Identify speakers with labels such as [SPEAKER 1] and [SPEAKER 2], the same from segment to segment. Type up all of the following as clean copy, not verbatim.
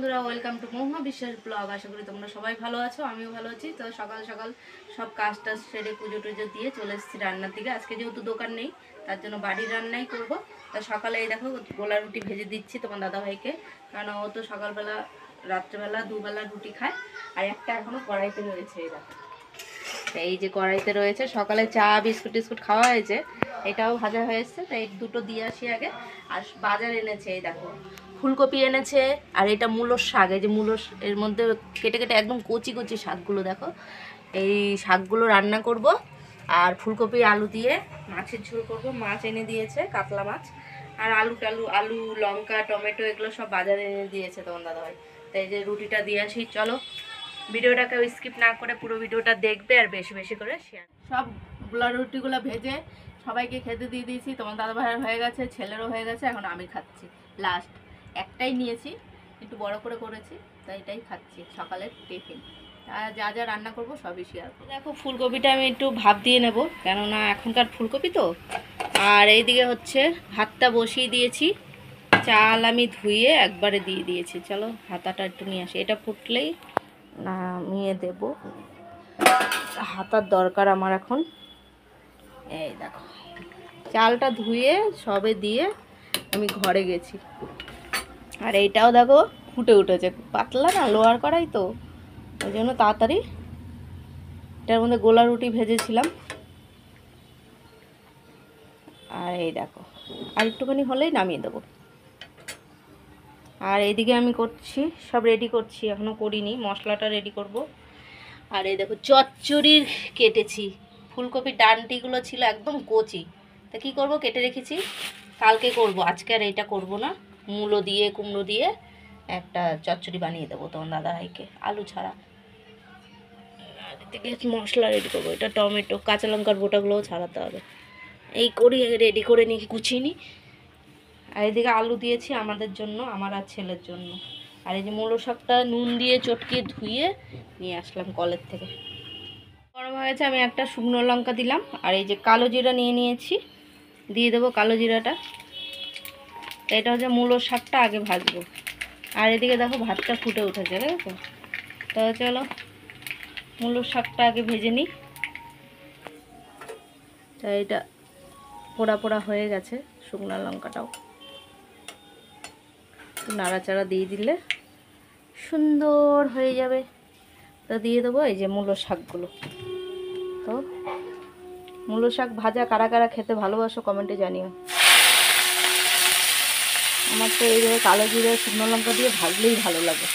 [SPEAKER 1] বন্ধুরা, welcome to মহুয়া বিশ্বাস blog. আশা করি তোমরা সবাই ভালো আছো, আমিও ভালো আছি। তো সকাল সকাল সব কাজ টাজ সেরে পুজো টুজো দিয়ে চলে এসেছি রান্নার দিকে। আজকে যেহেতু দোকান নেই, তার জন্য বাড়ির রান্নাই করব। তা সকালে এই দেখো গোলা রুটি ভেজে দিচ্ছি তোমার দাদাভাইকে, কারণ ও তো সকালবেলা রাত্রেবেলা দুবেলা রুটি খায়। আর একটা এখনও কড়াইতে রয়েছে, এই দেখো এই যে কড়াইতে রয়েছে। সকালে চা বিস্কুট টিস্কুট খাওয়া হয়েছে, এটাও ভাজা হয়ে এসছে। তাই দুটো দিয়ে আসি আগে। আর বাজার এনেছে, এই দেখো ফুলকপি এনেছে, আর এটা মূলোর শাক। এই যে মূলোর এর মধ্যে কেটে কেটে একদম কচি কচি শাকগুলো দেখো, এই শাকগুলো রান্না করব। আর ফুলকপি আলু দিয়ে মাছের ঝোল করব। মাছ এনে দিয়েছে, কাতলা মাছ। আর আলু লঙ্কা টমেটো এগুলো সব বাজারে এনে দিয়েছে তোমার দাদাভাই। তাই যে রুটিটা দিয়ে আসি, চলো ভিডিওটাকে স্কিপ না করে পুরো ভিডিওটা দেখবে আর বেশি বেশি করে শেয়ার। সব রুটিগুলো ভেজে সবাইকে খেতে দিয়ে দিয়েছি। তোমার দাদা ভাইয়ের হয়ে গেছে, ছেলেরও হয়ে গেছে, এখন আমি খাচ্ছি লাস্ট। একটাই নিয়েছি, একটু বড় করে করেছি, তাই এটাই খাচ্ছি সকালের টিফিন। আর যা যা রান্না করব সবই শেয়ার করবো। দেখো ফুলকপিটা আমি একটু ভাপ দিয়ে নেব, কেননা এখনকার ফুলকপি তো। আর এইদিকে হচ্ছে ভাতটা বসিয়ে দিয়েছি, চাল আমি ধুয়ে একবারে দিয়ে দিয়েছি। চলো হাতাটা একটু নিয়ে আসি, এটা ফুটলেই নামিয়ে দেব। হাতার দরকার আমার এখন। এই দেখো চালটা ধুয়ে সবে দিয়ে আমি ঘরে গেছি। আর এইটাও দেখো ফুটে উঠেছে, পাতলা না লোয়ার কড়াই তো, ওই জন্য তাড়াতাড়ি। এটার মধ্যে গোলা রুটি ভেজেছিলাম। আর এই দেখো আর একটুখানি হলেই নামিয়ে দেবো। আর এইদিকে আমি করছি, সব রেডি করছি, এখনও করিনি, মশলাটা রেডি করব। আর এই দেখো চচ্চড়ির কেটেছি, ফুলকপির ডান্টিগুলো ছিল একদম কচি, তা কী করব, কেটে রেখেছি, কালকে করব, আজকে আর এইটা করব না। মূলো দিয়ে কুমড়ো দিয়ে একটা চচ্চড়ি বানিয়ে দেবো তোমার দাদাভাইকে, আলু ছাড়া। আর এদিকে মশলা রেডি করবো, এটা টমেটো কাঁচা লঙ্কার বোটাগুলোও ছাড়াতে হবে। এই করি, রেডি করে নিয়ে গুছিয়ে নিই। আর এদিকে আলু দিয়েছি আমাদের জন্য, আমার আর ছেলের জন্য। আর এই যে মূলো শাকটা নুন দিয়ে চটকিয়ে ধুয়ে নিয়ে আসলাম কলের থেকে। গরম হয়ে গেছে, আমি একটা শুকনো লঙ্কা দিলাম। আর এই যে কালো জিরা নিয়ে নিয়েছি, দিয়ে দেবো কালো জিরাটা। এটা হচ্ছে মূলো শাকটা আগে ভাজবো। আর এদিকে দেখো ভাতটা ফুটে উঠেছে, দেখো। তো চলো মূলো শাকটা আগে ভেজে নিই। তা এটা পোড়া পোড়া হয়ে গেছে, শুকনো লঙ্কাটাও নাড়াচাড়া দিয়ে দিলে সুন্দর হয়ে যাবে। তো দিয়ে দেবো এই যে মূলো শাকগুলো। তো মূলো শাক ভাজা কারা কারা খেতে ভালোবাসো কমেন্টে জানিও। আমার তো এইভাবে কালো জিরে শুকনো লঙ্কা দিয়ে ভাজলেই ভালো লাগে।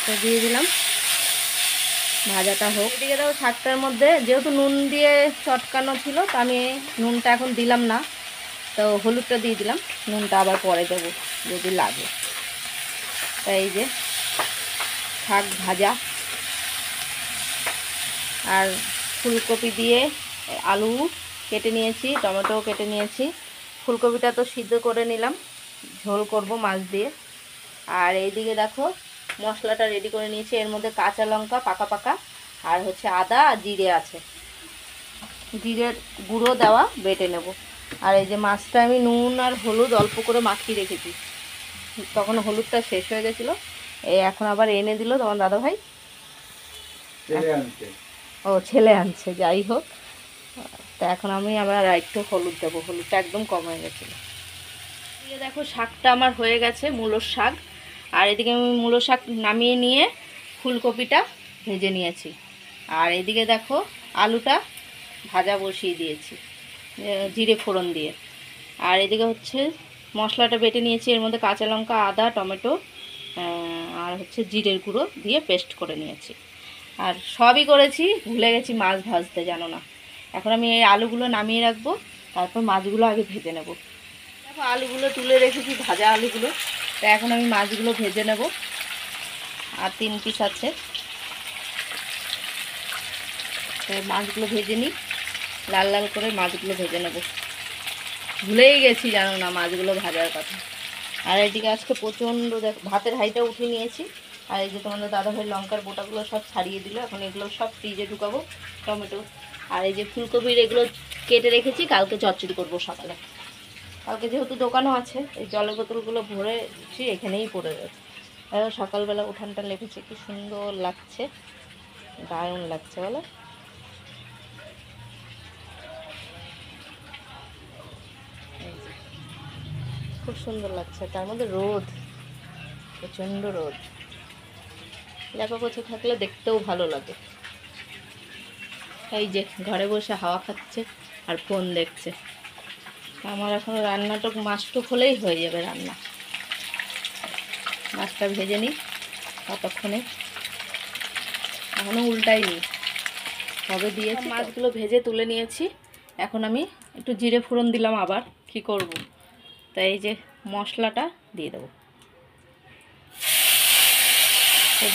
[SPEAKER 1] তো দিয়ে দিলাম, ভাজাটা হোক। এদিকে দেখো শাকটার মধ্যে যেহেতু নুন দিয়ে চটকানো ছিল, তো আমি নুনটা এখন দিলাম না, তো হলুদটা দিয়ে দিলাম। নুনটা আবার পরে দেবো যদি লাগে। তাই এই যে শাক ভাজা আর ফুলকপি দিয়ে আলু কেটে নিয়েছি, টমেটোও কেটে নিয়েছি। ফুলকপিটা তো সিদ্ধ করে নিলাম, ঝোল করব মাছ দিয়ে। আর এইদিকে দেখো মশলাটা রেডি করে নিয়েছি, এর মধ্যে কাঁচা লঙ্কা পাকা পাকা আর হচ্ছে আদা আর জিরে আছে, জিরের গুঁড়ো দেওয়া বেটে নেব। আর এই যে মাছটা আমি নুন আর হলুদ অল্প করে মাখিয়ে রেখেছি, তখন হলুদটা শেষ হয়ে গেছিলো। এই এখন আবার এনে দিল তোমার দাদাভাই। ও ছেলে আনছে, যাই হোক। তা এখন আমি আবার একটু হলুদ দেবো, হলুদটা একদম কম হয়ে গেছিলো। দিয়ে দেখো শাকটা আমার হয়ে গেছে, মূলোর শাক। আর এদিকে আমি মূলো শাক নামিয়ে নিয়ে ফুলকপিটা ভেজে নিয়েছি। আর এদিকে দেখো আলুটা ভাজা বসিয়ে দিয়েছি জিরে ফোড়ন দিয়ে। আর এদিকে হচ্ছে মশলাটা বেটে নিয়েছি, এর মধ্যে কাঁচা লঙ্কা আদা টমেটো আর হচ্ছে জিরের গুঁড়ো দিয়ে পেস্ট করে নিয়েছি। আর সবই করেছি, ভুলে গেছি মাছ ভাজতে, জানো না। এখন আমি এই আলুগুলো নামিয়ে রাখবো, তারপর মাছগুলো আগে ভেজে নেব। দেখো আলুগুলো তুলে রেখেছি, ভাজা আলুগুলো। তো এখন আমি মাছগুলো ভেজে নেব। আর 3 পিস আছে, তো মাছগুলো ভেজে নিই, লাল লাল করে মাছগুলো ভেজে নেব। ভুলেই গেছি জানো না মাছগুলো ভাজার কথা। আর এদিকে আজকে প্রচণ্ড দেখো ভাতের হাঁড়িটা উঠিয়ে নিয়েছি। আর এই যে তোমাদের দাদাভাই লঙ্কার বোটাগুলো সব ছাড়িয়ে দিল, এখন এগুলো সব ফ্রিজে ঢুকাবো। টমেটো আর এই যে ফুলকপির এগুলো কেটে রেখেছি, কালকে চচ্চড়ি করবো সকালে। কালকে যেহেতু দোকানও আছে, এই জলের বোতলগুলো ভরেছি এখানেই পড়ে গেছে। সকালবেলা উঠানটা লেপেছে, কি সুন্দর লাগছে, দারুণ লাগছে বলো। খুব সুন্দর লাগছে, তার মধ্যে রোদ, প্রচণ্ড রোদ। লেপা পোছা থাকলে দেখতেও ভালো লাগে। এই যে ঘরে বসে হাওয়া খাচ্ছে আর ফোন দেখছে। আমার এখন রান্নাটুক মাছটুক হলেই হয়ে যাবে রান্না। মাছটা ভেজে নিই ততক্ষণে, এখনও উল্টাইনি, তবে দিয়েছি। মাছগুলো ভেজে তুলে নিয়েছি, এখন আমি একটু জিরে ফোড়ন দিলাম। আবার কি করব, তাই এই যে মশলাটা দিয়ে দেবো,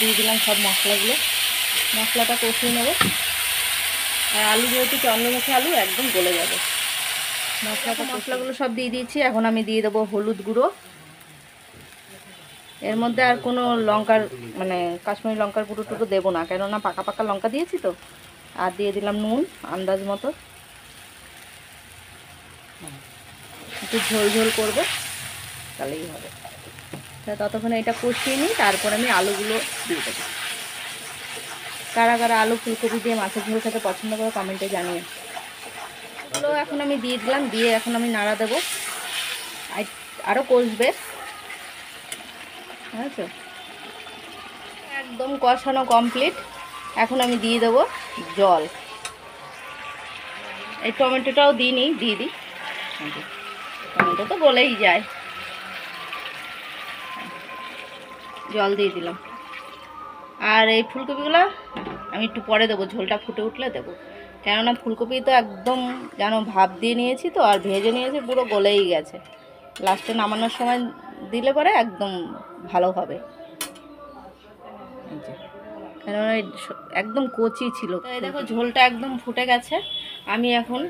[SPEAKER 1] দিয়ে দিলাম সব মশলাগুলো। মশলাটা কষিয়ে নেব, আর আলু যেহেতু চন্দ্রমুখী আলু একদম গলে যাবে। মশলাগুলো সব দিয়ে দিয়েছি, এখন আমি দিয়ে দেবো হলুদ গুঁড়ো। এর মধ্যে আর কোনো লঙ্কার মানে কাশ্মীরি লঙ্কার গুঁড়ো টুকু দেবো না, কেননা পাকা পাকা লঙ্কা দিয়েছি তো। আর দিয়ে দিলাম নুন আন্দাজ মতো, একটু ঝোল ঝোল করবো তাহলেই হবে। ততক্ষণে এটা কষিয়ে নিই, তারপর আমি আলুগুলো দিয়ে দেবো। কারা কারা আলু ফুলকপি দিয়ে মাছের ঝোল খেতে পছন্দ করে কমেন্টে জানিয়ে। এগুলো এখন আমি দিয়ে দিলাম, দিয়ে এখন আমি নাড়া দেবো, আরও কষবে, বুঝেছো? একদম কষানো কমপ্লিট। এখন আমি দিয়ে দেবো জল। এই টমেটোটাও দিয়ে দিই, টমেটো তো বলেই যায়। জল দিয়ে দিলাম, আর এই ফুলকপিগুলো আমি একটু পরে দেবো, ঝোলটা ফুটে উঠলে দেবো। কেননা ফুলকপি তো একদম যেন ভাপ দিয়ে নিয়েছি তো, আর ভেজে নিয়েছি, পুরো গলেই গেছে। লাস্টে নামানোর সময় দিলে পরে একদম ভালো হবে, কেননা একদম কচি ছিল। তো এই দেখো ঝোলটা একদম ফুটে গেছে। আমি এখন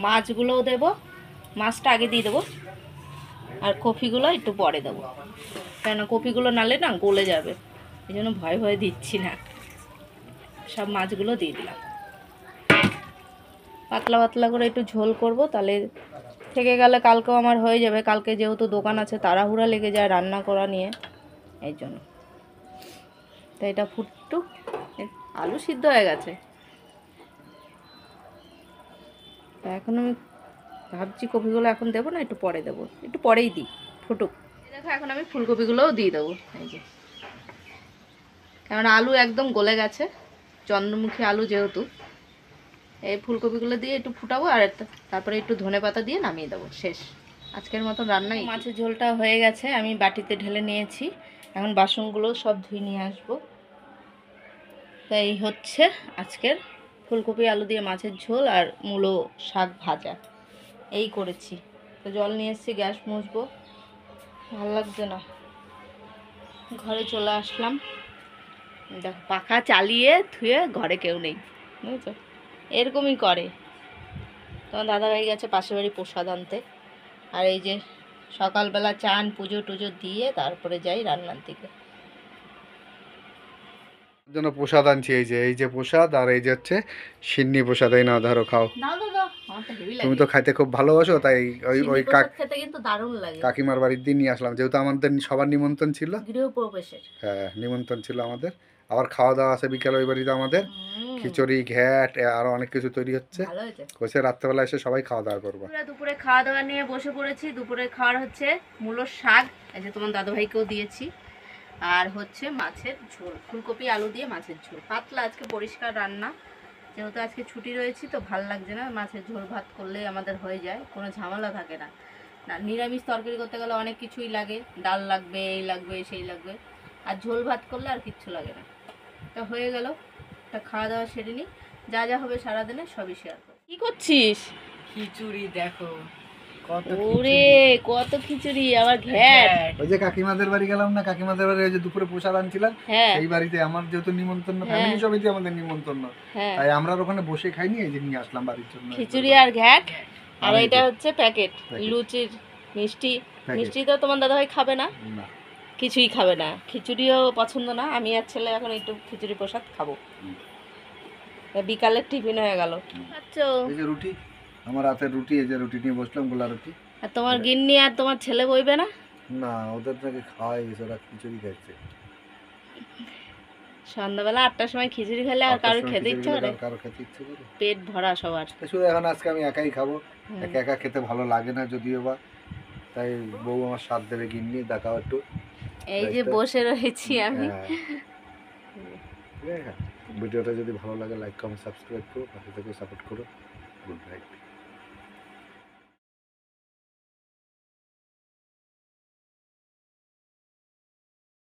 [SPEAKER 1] মাছগুলোও দেবো, মাছটা আগে দিয়ে দেবো, আর কপিগুলো একটু পরে দেবো, কেন কপিগুলো নালে না গলে যাবে, এই জন্য ভয় ভয় দিচ্ছি না। সব মাছগুলো দিয়ে দিলাম, পাতলা পাতলা করে একটু ঝোল করব, তাহলে থেকে গেলে কালকেও আমার হয়ে যাবে। কালকে যেহেতু দোকান আছে, তাড়াহুড়া লেগে যায় রান্না করা নিয়ে, এই জন্য। তাই এটা ফুটটুক, আলু সিদ্ধ হয়ে গেছে। তা এখন আমি ভাবছি কপিগুলো এখন দেবো না, একটু পরে দেবো, একটু পরেই দিই, ফুটুক। দেখো এখন আমি ফুলকপিগুলোও দিয়ে দেবো, এই যে, কারণ আলু একদম গলে গেছে, চন্দ্রমুখী আলু যেহেতু। এই ফুলকপিগুলো দিয়ে একটু ফুটাবো, আর তারপরে একটু ধনেপাতা দিয়ে নামিয়ে দেবো, শেষ আজকের মতন রান্নাই। মাছের ঝোলটা হয়ে গেছে, আমি বাটিতে ঢেলে নিয়েছি। এখন বাসনগুলো সব ধুয়ে নিয়ে আসবো। তাই হচ্ছে আজকের ফুলকপি আলু দিয়ে মাছের ঝোল আর মূলো শাক ভাজা, এই করেছি। তো জল নিয়ে এসেছি, গ্যাস মুছবো, ভালো লাগছে না। ঘরে চলে আসলাম, দেখো পাখা চালিয়ে ধুয়ে ঘরে কেউ নেই, বুঝেছো? এরকমই করে। তোমার দাদাভাই গেছে পাশের বাড়ি প্রসাদ আনতে, আর এই যে সকালবেলা চান পুজো টুজো দিয়ে তারপরে যাই রান্নার দিকে।
[SPEAKER 2] জন্য প্রসাদ আনছি, এই যে প্রসাদ, আর এই যে হচ্ছে সিন্নি প্রসাদ। এই না ধরো খাও। তুমি তো খাইতে খুব ভালোবাসো, তাই ওই ওই
[SPEAKER 1] খেতে কিন্তু দারুণ লাগে।
[SPEAKER 2] কাকিমার বাড়ির দিয়ে নিয়ে আসলাম, যেহেতু আমাদের সবার নিমন্ত্রণ ছিল,
[SPEAKER 1] গৃহপ্রবেশের।
[SPEAKER 2] হ্যাঁ নিমন্ত্রণ ছিল আমাদের। আবার খাওয়া দাওয়া আছে বিকেল ওই বাড়িতে আমাদের, খিচুড়ি ঘ্যাট আরো অনেক কিছু তৈরি হচ্ছে। কইছে রাত্রেবেলা এসে সবাই খাওয়া দাওয়া করবো।
[SPEAKER 1] দুপুরে খাওয়া দাওয়া নিয়ে বসে পড়েছি। দুপুরে খাওয়ার হচ্ছে মূলোর শাক, এই যে তোমার দাদাভাইকেও দিয়েছি, আর হচ্ছে মাছের ঝোল, ফুলকপি আলু দিয়ে মাছের ঝোল, পাতলা আজকে পরিষ্কার রান্না। যেহেতু আজকে ছুটি রয়েছি তো ভাল লাগছে না, মাছের ঝোল ভাত করলেই আমাদের হয়ে যায়, কোনো ঝামেলা থাকে না। না নিরামিষ তরকারি করতে গেলে অনেক কিছুই লাগে, ডাল লাগবে, এই লাগবে সেই লাগবে, আর ঝোল ভাত করলে আর কিচ্ছু লাগে না। তা হয়ে গেল, তা খাওয়া দাওয়া সেরে নিই, যা যা হবে সারাদিনে সবই শেয়ার করব। কি করছিস?
[SPEAKER 3] খিচুড়ি দেখো কত,
[SPEAKER 1] ওরে কত খিচুড়ি, আবার ঘ্যাট।
[SPEAKER 2] ওই যে কাকিমাদের বাড়ি গেলাম না, কাকিমাদের বাড়ি ওই যে দুপুরে প্রসাদ আনছিলাম, সেই বাড়িতে আমার যেহেতু নিমন্ত্রণ, ফ্যামিলি সবাইতে আমাদের নিমন্ত্রণ, তাই আমরা ওখানে বসে খাইনি, এই যে নিয়ে আসলাম বাড়ির জন্য
[SPEAKER 1] খিচুড়ি আর ঘ্যাট। আর এটা হচ্ছে প্যাকেট লুচির মিষ্টি। মিষ্টি তো তোমার দাদাভাই খাবে না, কিছুই খাবে না, খিচুড়িও পছন্দ না। আমি আর ছেলে এখন একটু খিচুড়ি প্রসাদ খাবো, বিকালের টিফিন হয়ে গেল। আচ্ছা
[SPEAKER 2] এই যে রুটি, আমার হাতের রুটি, এই যে রুটি নিয়ে বসলাম, গোলা রুটি।
[SPEAKER 1] আর তোমার গিন্নি আর তোমার ছেলে বইবে না?
[SPEAKER 2] না, ওদের নাকি খাওয়াই গেছে, ওরা খিচুড়ি খাইছে।
[SPEAKER 1] সন্ধ্যাবেলা 8টার সময় খিচুড়ি খেলে আর কারোর খেতে ইচ্ছে করে?
[SPEAKER 2] কারো খেতে ইচ্ছে করে?
[SPEAKER 1] পেট ভরা সবার।
[SPEAKER 2] শুধু এখন আজকে আমি একাই খাবো, একা একা খেতে ভালো লাগে না যদিও বা, তাই বউ আমার সাথ দেবে গিন্নি, দেখাও একটু।
[SPEAKER 1] এই যে বসে রয়েছি আমি।
[SPEAKER 2] ভিডিওটা যদি ভালো লাগে লাইক কমেন্ট সাবস্ক্রাইব করো, পাশে থেকে সাপোর্ট করো। Good night.